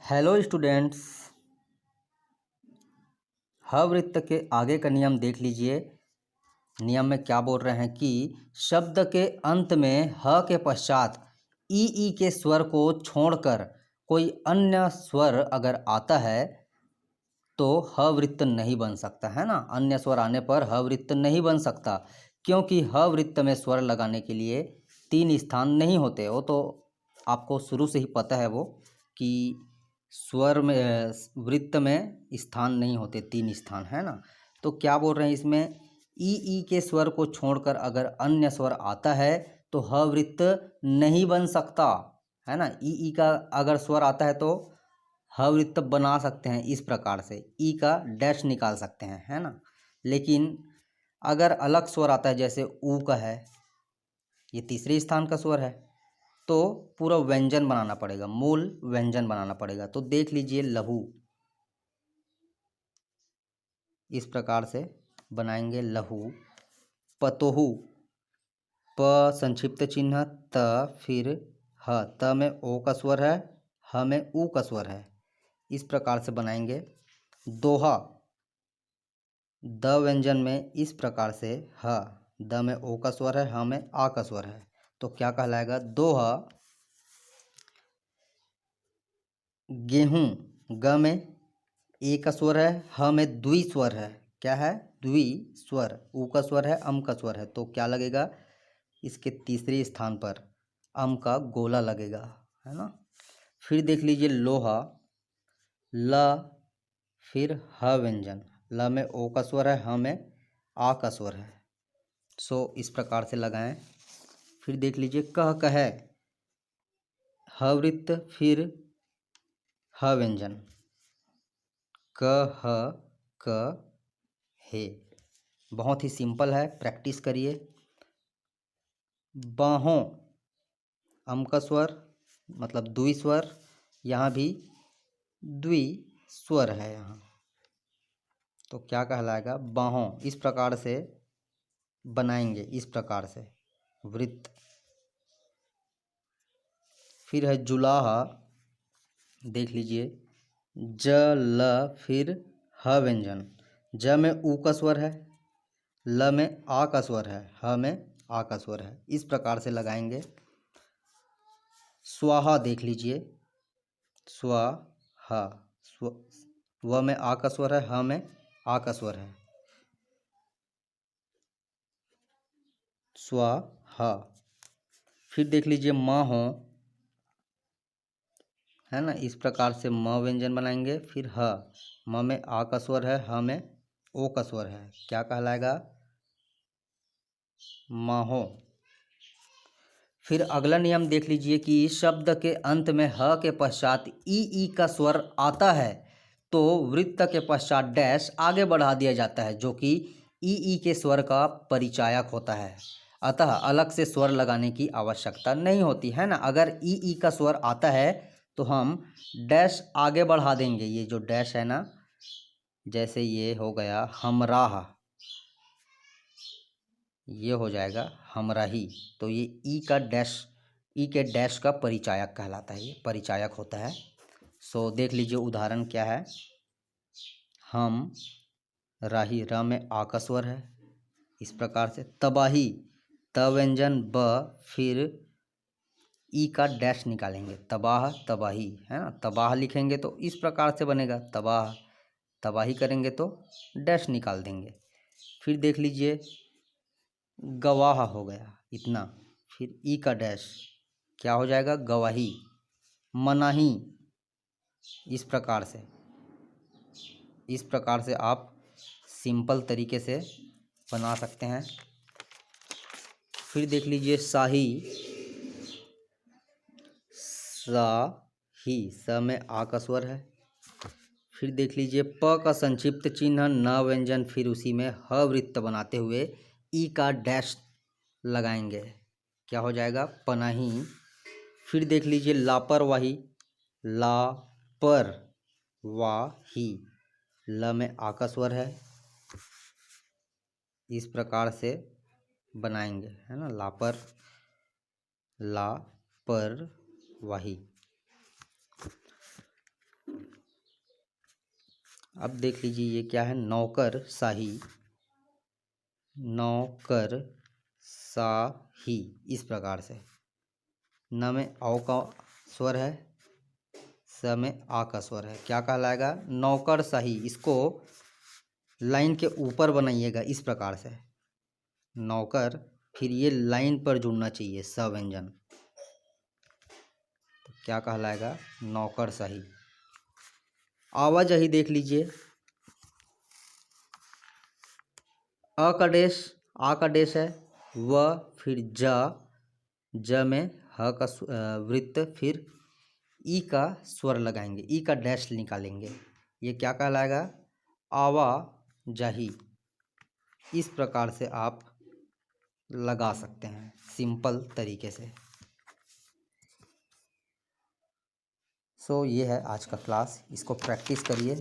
Hello students. ह वृत्त के आगे का नियम देख लीजिए। नियम में क्या बोल रहे हैं कि शब्द के अंत में ह के पश्चात ई के स्वर को छोड़कर कोई अन्य स्वर अगर आता है तो ह वृत्त नहीं बन सकता है ना। अन्य स्वर आने पर ह वृत्त नहीं बन सकता, क्योंकि ह वृत्त में स्वर लगाने के लिए 3 स्थान नहीं होते। वो तो आपको शुरू से ही पता है वो कि स्वर में वृत्त में स्थान नहीं होते, 3 स्थान है ना। तो क्या बोल रहे हैं इसमें, ई के स्वर को छोड़कर अगर अन्य स्वर आता है तो ह वृत्त नहीं बन सकता है ना। ई का अगर स्वर आता है तो ह वृत्त बना सकते हैं, इस प्रकार से ई का डैश निकाल सकते हैं है ना। लेकिन अगर अलग स्वर आता है, जैसे ऊ का है, ये तीसरे स्थान का स्वर है, तो पूरा व्यंजन बनाना पड़ेगा, मूल व्यंजन बनाना पड़ेगा। तो देख लीजिए लहू, इस प्रकार से बनाएंगे लहू। पतोहू, प संक्षिप्त चिन्ह त फिर ह, त में ओ का स्वर है, ह में ऊ का स्वर है, इस प्रकार से बनाएंगे। दोहा, द व्यंजन में इस प्रकार से ह, द में ओ का स्वर है, ह में आ का स्वर है, तो क्या कहलाएगा दोहा। गेहूं, ग में ए का स्वर है, ह में द्वि स्वर है, क्या है द्वि स्वर, ऊ का स्वर है, अम का स्वर है, तो क्या लगेगा इसके तीसरे स्थान पर अम का गोला लगेगा है ना। फिर देख लीजिए लोहा, ल फिर ह व्यंजन, ल में ओ का स्वर है, ह में आ का स्वर है, सो इस प्रकार से लगाएं। फिर देख लीजिए कह कहे, ह वृत्त फिर ह व्यंजन, क ह क हे। बहुत ही सिंपल है, प्रैक्टिस करिए। बाहों, अम का स्वर मतलब द्वि स्वर, यहाँ भी द्वि स्वर है यहाँ, तो क्या कहलाएगा बाहों। इस प्रकार से बनाएंगे, इस प्रकार से वृत्त। फिर है जुलाहा, देख लीजिए ज ल फिर ह व्यंजन, ज में ऊ का स्वर है, ल में आ का स्वर है, ह में आ का स्वर है, इस प्रकार से लगाएंगे। स्वाहा, देख लीजिए स्वाहा, व में आ का स्वर है, ह में आ का स्वर है, स्वाहा। फिर देख लीजिए माहो है ना, इस प्रकार से म व्यंजन बनाएंगे। फिर ह, म में आ का स्वर है, ह में ओ का स्वर है, क्या कहलाएगा माहो। फिर अगला नियम देख लीजिए कि शब्द के अंत में ह के पश्चात ई का स्वर आता है तो वृत्त के पश्चात डैश आगे बढ़ा दिया जाता है, जो कि ई के स्वर का परिचायक होता है। अतः अलग से स्वर लगाने की आवश्यकता नहीं होती है ना। अगर ई का स्वर आता है तो हम डैश आगे बढ़ा देंगे। ये जो डैश है ना, जैसे ये हो गया हमराह, ये हो जाएगा हमराही, तो ये ई का डैश, ई के डैश का परिचायक कहलाता है, ये परिचायक होता है। सो देख लीजिए उदाहरण क्या है। हम राही, र में आ का स्वर है, इस प्रकार से। तबाही, त व्यंजन ब फिर ई का डैश निकालेंगे, तबाह तबाही है ना। तबाह लिखेंगे तो इस प्रकार से बनेगा तबाह, तबाही करेंगे तो डैश निकाल देंगे। फिर देख लीजिए गवाह हो गया इतना, फिर ई का डैश, क्या हो जाएगा गवाही। मनाही, इस प्रकार से, इस प्रकार से आप सिंपल तरीके से बना सकते हैं। फिर देख लीजिए शाही, शाही, स में आ का स्वर है। फिर देख लीजिए प का संक्षिप्त चिन्ह न व्यंजन, फिर उसी में ह वृत्त बनाते हुए ई का डैश लगाएंगे, क्या हो जाएगा पनाही। फिर देख लीजिए लापरवाही, ला पर वाही, ल में आ का स्वर है, इस प्रकार से बनाएंगे है ना, लापर, ला पर वाही। अब देख लीजिए ये क्या है, नौकर शाही, नौकर शाही, इस प्रकार से। न में औ का स्वर है, स में आ का स्वर है, क्या कहलाएगा, नौकर शाही। इसको लाइन के ऊपर बनाइएगा इस प्रकार से, नौकर, फिर ये लाइन पर जुड़ना चाहिए स व्यंजन, तो क्या कहलाएगा, नौकर शाही। आवाजाही देख लीजिए, अ का डेश, आ का डेश है, व फिर ज में ह का वृत्त, फिर ई का स्वर लगाएंगे, ई का डैश निकालेंगे, ये क्या कहलाएगा, आवाजाही। इस प्रकार से आप लगा सकते हैं सिंपल तरीके से। सो ये है आज का क्लास, इसको प्रैक्टिस करिए।